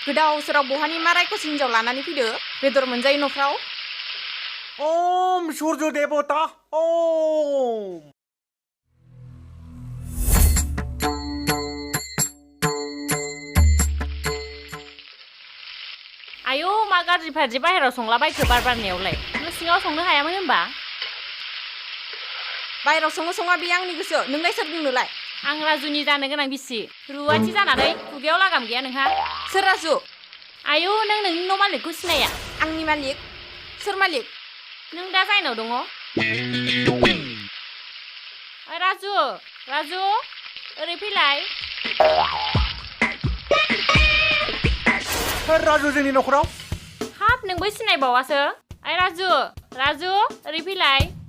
गोदाव सोराव बहानि मा रायख'सि हिनजाव लानानै फैदो बेदर मोनजायो न'फ्राव ओम सूर्य देवता ओम आयौ मा गाज्रि फाज्रि बाहेराव संलाबायखो बार बारनायावलाय न' सिङाव संनो हायामोन होनबा बाहेराव सङा बे आंनि गोसो नोंलाय सोर बुंनोलाय आं राजुनि जानो गोनां बिसि रुवाथि जानानै खुगायाव लागाम गैया नोंहा सोर राजु आयौ नों नोंनि न' मालिकखौ सिनाया आंनि मालिक सोर मालिक नों दा जायनाव दङ राजु राजु ओरै फैलाय सोर राजु जोंनि न'खराव हाब नोंबो सिनायबावासो ओइ राजु राजु ओरै फैलाय